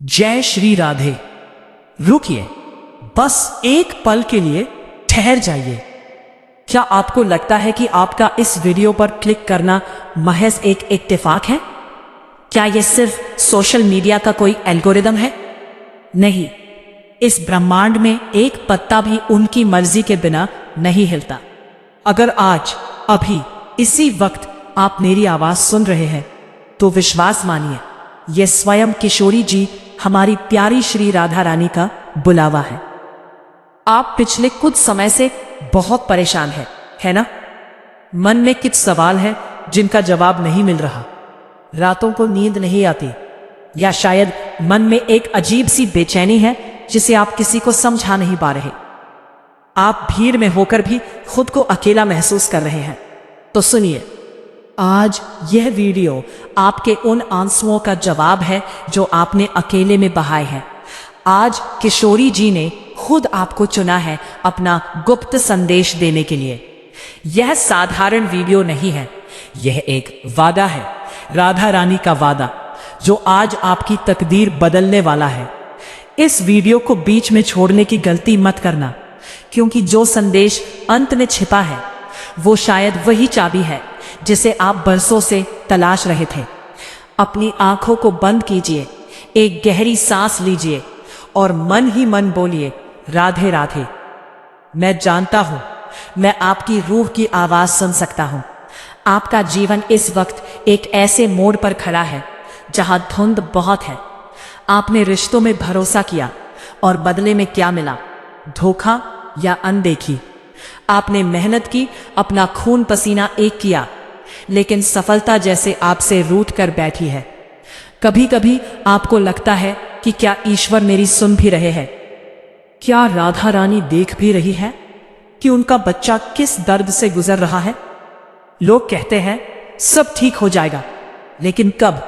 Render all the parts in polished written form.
जय श्री राधे। रुकिए, बस एक पल के लिए ठहर जाइए। क्या आपको लगता है कि आपका इस वीडियो पर क्लिक करना महज एक इत्तेफाक है? क्या यह सिर्फ सोशल मीडिया का कोई एल्गोरिदम है? नहीं, इस ब्रह्मांड में एक पत्ता भी उनकी मर्जी के बिना नहीं हिलता। अगर आज, अभी, इसी वक्त आप मेरी आवाज सुन रहे हैं, तो विश्वास मानिए, यह स्वयं किशोरी जी, हमारी प्यारी श्री राधा रानी का बुलावा है। आप पिछले कुछ समय से बहुत परेशान हैं, है ना? मन में कुछ सवाल है जिनका जवाब नहीं मिल रहा। रातों को नींद नहीं आती, या शायद मन में एक अजीब सी बेचैनी है जिसे आप किसी को समझा नहीं पा रहे। आप भीड़ में होकर भी खुद को अकेला महसूस कर रहे हैं। तो सुनिए, आज यह वीडियो आपके उन आंसुओं का जवाब है जो आपने अकेले में बहाए हैं। आज किशोरी जी ने खुद आपको चुना है अपना गुप्त संदेश देने के लिए। यह साधारण वीडियो नहीं है, यह एक वादा है, राधा रानी का वादा, जो आज आपकी तकदीर बदलने वाला है। इस वीडियो को बीच में छोड़ने की गलती मत करना, क्योंकि जो संदेश अंत में छिपा है वो शायद वही चाबी है जिसे आप बरसों से तलाश रहे थे। अपनी आंखों को बंद कीजिए, एक गहरी सांस लीजिए और मन ही मन बोलिए, राधे राधे। मैं जानता हूं, मैं आपकी रूह की आवाज सुन सकता हूं। आपका जीवन इस वक्त एक ऐसे मोड़ पर खड़ा है जहां धुंध बहुत है। आपने रिश्तों में भरोसा किया और बदले में क्या मिला? धोखा या अनदेखी। आपने मेहनत की, अपना खून पसीना एक किया, लेकिन सफलता जैसे आपसे रूठ कर बैठी है। कभी कभी आपको लगता है कि क्या ईश्वर मेरी सुन भी रहे हैं? क्या राधा रानी देख भी रही है कि उनका बच्चा किस दर्द से गुजर रहा है? लोग कहते हैं सब ठीक हो जाएगा, लेकिन कब?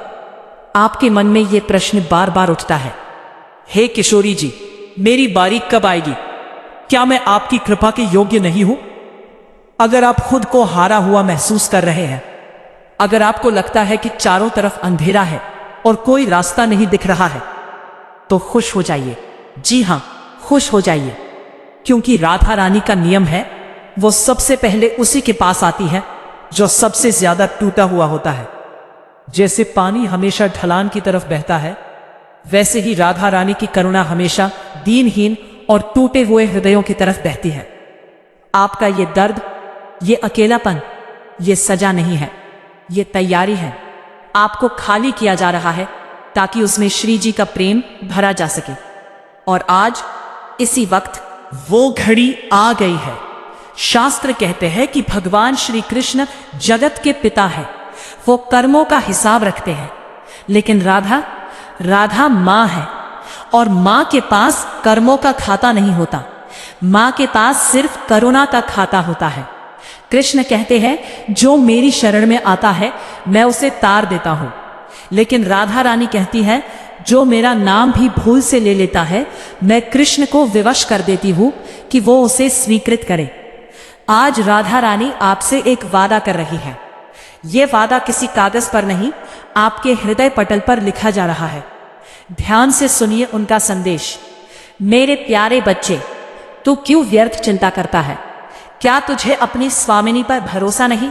आपके मन में यह प्रश्न बार बार उठता है। हे किशोरी जी, मेरी बारी कब आएगी? क्या मैं आपकी कृपा के योग्य नहीं हूं? अगर आप खुद को हारा हुआ महसूस कर रहे हैं, अगर आपको लगता है कि चारों तरफ अंधेरा है और कोई रास्ता नहीं दिख रहा है, तो खुश हो जाइए। जी हां, खुश हो जाइए, क्योंकि राधा रानी का नियम है, वो सबसे पहले उसी के पास आती है जो सबसे ज्यादा टूटा हुआ होता है। जैसे पानी हमेशा ढलान की तरफ बहता है, वैसे ही राधा रानी की करुणा हमेशा दीनहीन और टूटे हुए हृदयों की तरफ बहती है। आपका ये दर्द, ये अकेलापन, ये सजा नहीं है, ये तैयारी है। आपको खाली किया जा रहा है ताकि उसमें श्री जी का प्रेम भरा जा सके। और आज इसी वक्त वो घड़ी आ गई है। शास्त्र कहते हैं कि भगवान श्री कृष्ण जगत के पिता है, वो कर्मों का हिसाब रखते हैं, लेकिन राधा माँ है, और माँ के पास कर्मों का खाता नहीं होता। माँ के पास सिर्फ करुणा का खाता होता है। कृष्ण कहते हैं, जो मेरी शरण में आता है मैं उसे तार देता हूं। लेकिन राधा रानी कहती है, जो मेरा नाम भी भूल से ले लेता है, मैं कृष्ण को विवश कर देती हूं कि वो उसे स्वीकृत करे। आज राधा रानी आपसे एक वादा कर रही है। यह वादा किसी कागज पर नहीं, आपके हृदय पटल पर लिखा जा रहा है। ध्यान से सुनिए उनका संदेश। मेरे प्यारे बच्चे, तू क्यों व्यर्थ चिंता करता है? क्या तुझे अपनी स्वामिनी पर भरोसा नहीं?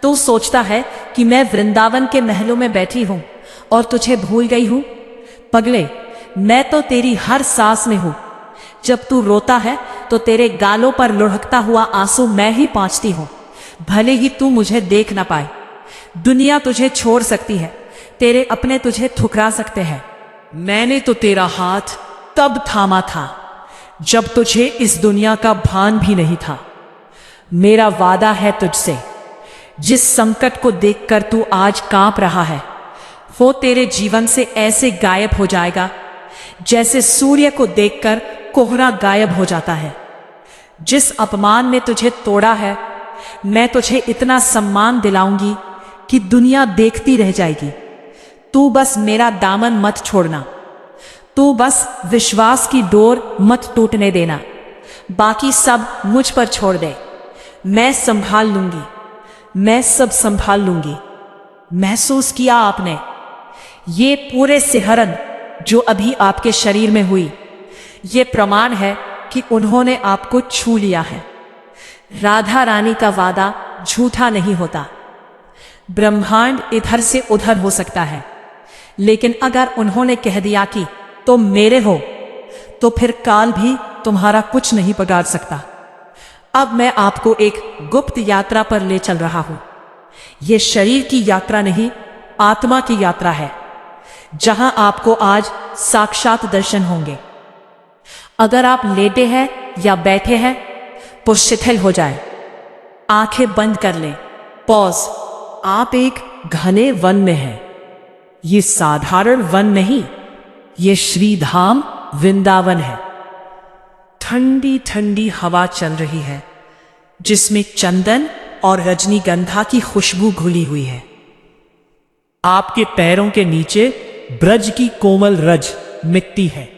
तू सोचता है कि मैं वृंदावन के महलों में बैठी हूं और तुझे भूल गई हूं? पगले, मैं तो तेरी हर सांस में हूं। जब तू रोता है तो तेरे गालों पर लुढ़कता हुआ आंसू मैं ही पोंछती हूं, भले ही तू मुझे देख ना पाए। दुनिया तुझे छोड़ सकती है, तेरे अपने तुझे ठुकरा सकते हैं। मैंने तो तेरा हाथ तब थामा था जब तुझे इस दुनिया का भान भी नहीं था। मेरा वादा है तुझसे, जिस संकट को देखकर तू आज कांप रहा है, वो तेरे जीवन से ऐसे गायब हो जाएगा जैसे सूर्य को देखकर कोहरा गायब हो जाता है। जिस अपमान में तुझे तोड़ा है, मैं तुझे इतना सम्मान दिलाऊंगी कि दुनिया देखती रह जाएगी। तू बस मेरा दामन मत छोड़ना, तू बस विश्वास की डोर मत टूटने देना। बाकी सब मुझ पर छोड़ दे, मैं संभाल लूंगी, मैं सब संभाल लूंगी। महसूस किया आपने? ये पूरे सिहरन, जो अभी आपके शरीर में हुई, ये प्रमाण है कि उन्होंने आपको छू लिया है। राधा रानी का वादा झूठा नहीं होता। ब्रह्मांड इधर से उधर हो सकता है, लेकिन अगर उन्होंने कह दिया कि तुम मेरे हो, तो फिर काल भी तुम्हारा कुछ नहीं बिगाड़ सकता। अब मैं आपको एक गुप्त यात्रा पर ले चल रहा हूं। यह शरीर की यात्रा नहीं, आत्मा की यात्रा है, जहां आपको आज साक्षात दर्शन होंगे। अगर आप लेटे हैं या बैठे हैं तो शिथिल हो जाए, आंखें बंद कर लें। पॉज। आप एक घने वन में हैं। ये साधारण वन नहीं, ये श्रीधाम वृंदावन है। ठंडी ठंडी हवा चल रही है, जिसमें चंदन और रजनीगंधा की खुशबू घुली हुई है। आपके पैरों के नीचे ब्रज की कोमल रज मिट्टी है।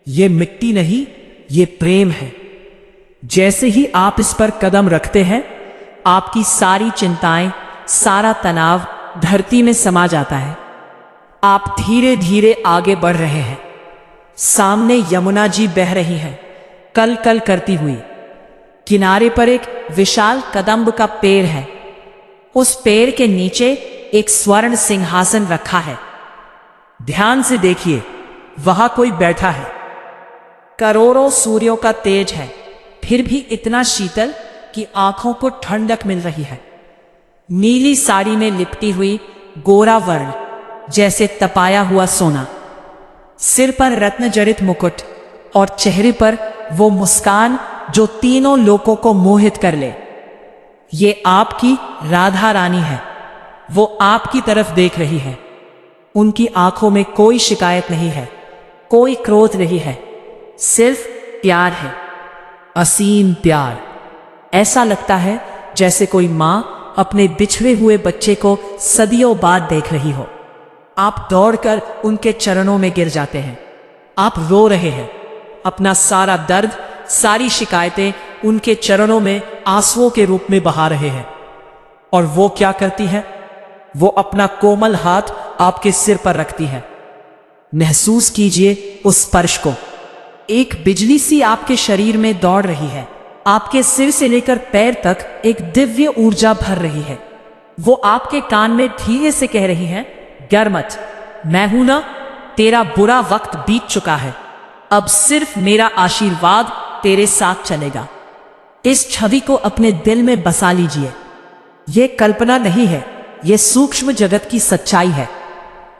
ये मिट्टी नहीं, ये प्रेम है। जैसे ही आप इस पर कदम रखते हैं, आपकी सारी चिंताएं, सारा तनाव धरती में समा जाता है। आप धीरे धीरे आगे बढ़ रहे हैं। सामने यमुना जी बह रही हैं, कल कल करती हुई। किनारे पर एक विशाल कदम्ब का पेड़ है। उस पेड़ के नीचे एक स्वर्ण सिंहासन रखा है। ध्यान से देखिए, वहां कोई बैठा है। करोड़ों सूर्यों का तेज है, फिर भी इतना शीतल कि आंखों को ठंडक मिल रही है। नीली साड़ी में लिपटी हुई, गोरा वर्ण, जैसे तपाया हुआ सोना। सिर पर रत्न जड़ित मुकुट और चेहरे पर वो मुस्कान जो तीनों लोगों को मोहित कर ले। ये आपकी राधा रानी है। वो आपकी तरफ देख रही है। उनकी आंखों में कोई शिकायत नहीं है, कोई क्रोध नहीं है, सिर्फ प्यार है, असीम प्यार। ऐसा लगता है जैसे कोई मां अपने बिछड़े हुए बच्चे को सदियों बाद देख रही हो। आप दौड़कर उनके चरणों में गिर जाते हैं। आप रो रहे हैं, अपना सारा दर्द, सारी शिकायतें उनके चरणों में आंसुओं के रूप में बहा रहे हैं। और वो क्या करती है? वो अपना कोमल हाथ आपके सिर पर रखती है। महसूस कीजिए उस स्पर्श को। एक बिजली सी आपके शरीर में दौड़ रही है। आपके सिर से लेकर पैर तक एक दिव्य ऊर्जा भर रही है। वो आपके कान में धीरे से कह रही है, डर मत, मैं हूं ना, तेरा बुरा वक्त बीत चुका है, अब सिर्फ मेरा आशीर्वाद तेरे साथ चलेगा। इस छवि को अपने दिल में बसा लीजिए। यह कल्पना नहीं है, यह सूक्ष्म जगत की सच्चाई है।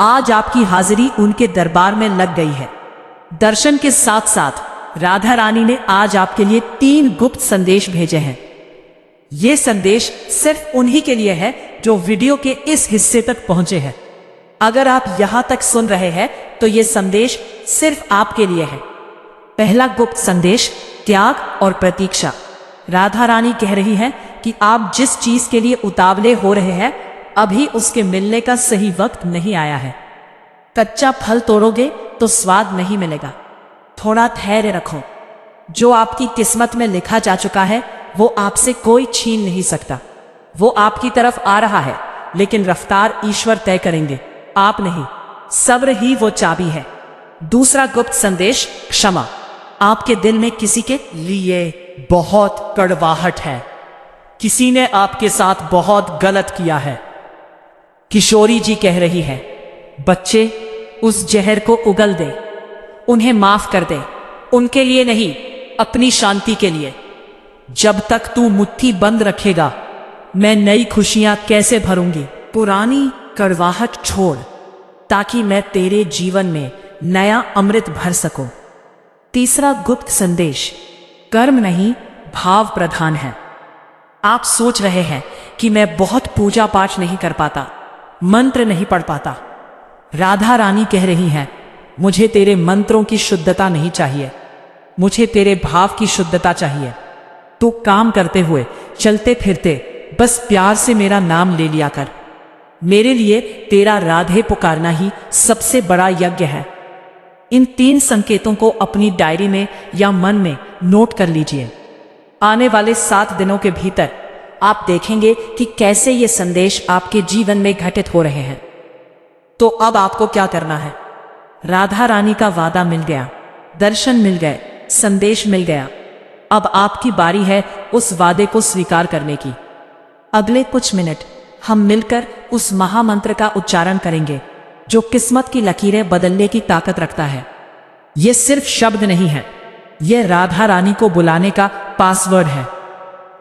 आज आपकी हाजिरी उनके दरबार में लग गई है। दर्शन के साथ साथ राधा रानी ने आज आपके लिए 3 गुप्त संदेश भेजे हैं। ये संदेश सिर्फ उन्हीं के लिए है जो वीडियो के इस हिस्से तक पहुंचे हैं। अगर आप यहां तक सुन रहे हैं तो ये संदेश सिर्फ आपके लिए है। पहला गुप्त संदेश, त्याग और प्रतीक्षा। राधा रानी कह रही है कि आप जिस चीज के लिए उतावले हो रहे हैं, अभी उसके मिलने का सही वक्त नहीं आया है। कच्चा फल तोड़ोगे तो स्वाद नहीं मिलेगा। थोड़ा धैर्य रखो। जो आपकी किस्मत में लिखा जा चुका है, वो आपसे कोई छीन नहीं सकता। वो आपकी तरफ आ रहा है, लेकिन रफ्तार ईश्वर तय करेंगे, आप नहीं। सब्र ही वो चाबी है। दूसरा गुप्त संदेश, क्षमा। आपके दिल में किसी के लिए बहुत कड़वाहट है। किसी ने आपके साथ बहुत गलत किया है। किशोरी जी कह रही है, बच्चे, उस जहर को उगल दे, उन्हें माफ कर दे। उनके लिए नहीं, अपनी शांति के लिए। जब तक तू मुट्ठी बंद रखेगा, मैं नई खुशियां कैसे भरूंगी? पुरानी कड़वाहट छोड़, ताकि मैं तेरे जीवन में नया अमृत भर सकूं। तीसरा गुप्त संदेश, कर्म नहीं, भाव प्रधान है। आप सोच रहे हैं कि मैं बहुत पूजा पाठ नहीं कर पाता, मंत्र नहीं पढ़ पाता। राधा रानी कह रही हैं, मुझे तेरे मंत्रों की शुद्धता नहीं चाहिए, मुझे तेरे भाव की शुद्धता चाहिए। तू काम करते हुए, चलते फिरते बस प्यार से मेरा नाम ले लिया कर। मेरे लिए तेरा राधे पुकारना ही सबसे बड़ा यज्ञ है। इन 3 संकेतों को अपनी डायरी में या मन में नोट कर लीजिए। आने वाले 7 दिनों के भीतर आप देखेंगे कि कैसे ये संदेश आपके जीवन में घटित हो रहे हैं। तो अब आपको क्या करना है? राधा रानी का वादा मिल गया, दर्शन मिल गए, संदेश मिल गया। अब आपकी बारी है उस वादे को स्वीकार करने की। अगले कुछ मिनट हम मिलकर उस महामंत्र का उच्चारण करेंगे जो किस्मत की लकीरें बदलने की ताकत रखता है। यह सिर्फ शब्द नहीं है, यह राधा रानी को बुलाने का पासवर्ड है।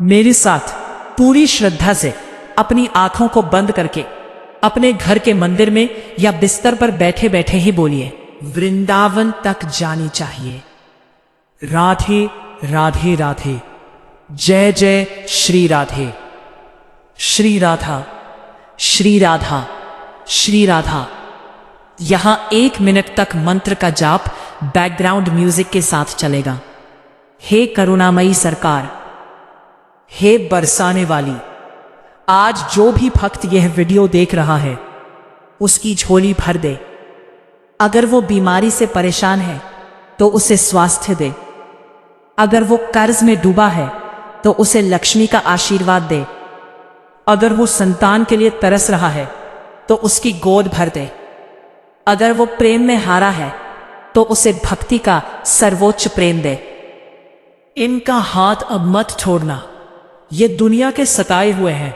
मेरे साथ पूरी श्रद्धा से अपनी आंखों को बंद करके अपने घर के मंदिर में या बिस्तर पर बैठे बैठे ही बोलिए, वृंदावन तक जानी चाहिए। राधे राधे राधे, जय जय श्री राधे। श्री राधा श्री राधा श्री राधा। यहां 1 मिनट तक मंत्र का जाप बैकग्राउंड म्यूजिक के साथ चलेगा। हे करुणामयी सरकार, हे बरसाने वाली, आज जो भी भक्त यह वीडियो देख रहा है उसकी झोली भर दे। अगर वो बीमारी से परेशान है तो उसे स्वास्थ्य दे। अगर वो कर्ज में डूबा है तो उसे लक्ष्मी का आशीर्वाद दे। अगर वो संतान के लिए तरस रहा है तो उसकी गोद भर दे। अगर वो प्रेम में हारा है तो उसे भक्ति का सर्वोच्च प्रेम दे। इनका हाथ अब मत छोड़ना, ये दुनिया के सताए हुए हैं,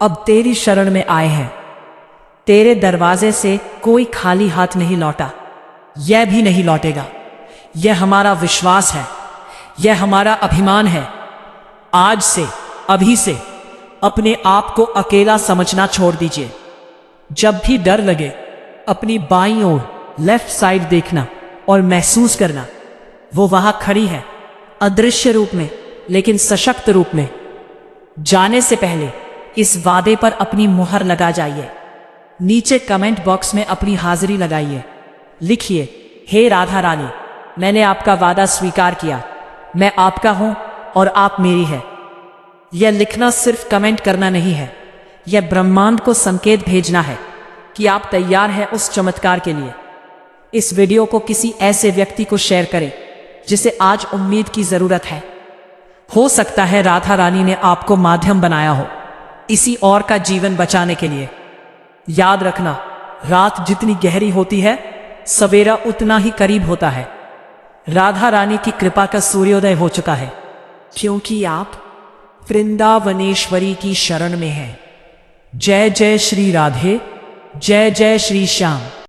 अब तेरी शरण में आए हैं। तेरे दरवाजे से कोई खाली हाथ नहीं लौटा, यह भी नहीं लौटेगा। यह हमारा विश्वास है, यह हमारा अभिमान है। आज से, अभी से अपने आप को अकेला समझना छोड़ दीजिए। जब भी डर लगे अपनी बाईं ओर लेफ्ट साइड देखना और महसूस करना वो वहां खड़ी है, अदृश्य रूप में लेकिन सशक्त रूप में। जाने से पहले इस वादे पर अपनी मुहर लगा जाइए। नीचे कमेंट बॉक्स में अपनी हाजिरी लगाइए। लिखिए, हे राधा रानी, मैंने आपका वादा स्वीकार किया। मैं आपका हूं और आप मेरी है। यह लिखना सिर्फ कमेंट करना नहीं है, यह ब्रह्मांड को संकेत भेजना है कि आप तैयार हैं उस चमत्कार के लिए। इस वीडियो को किसी ऐसे व्यक्ति को शेयर करें जिसे आज उम्मीद की जरूरत है। हो सकता है राधा रानी ने आपको माध्यम बनाया हो इसी और का जीवन बचाने के लिए। याद रखना, रात जितनी गहरी होती है सवेरा उतना ही करीब होता है। राधा रानी की कृपा का सूर्योदय हो चुका है, क्योंकि आप वृंदावनेश्वरी की शरण में हैं। जय जय श्री राधे, जय जय श्री श्याम।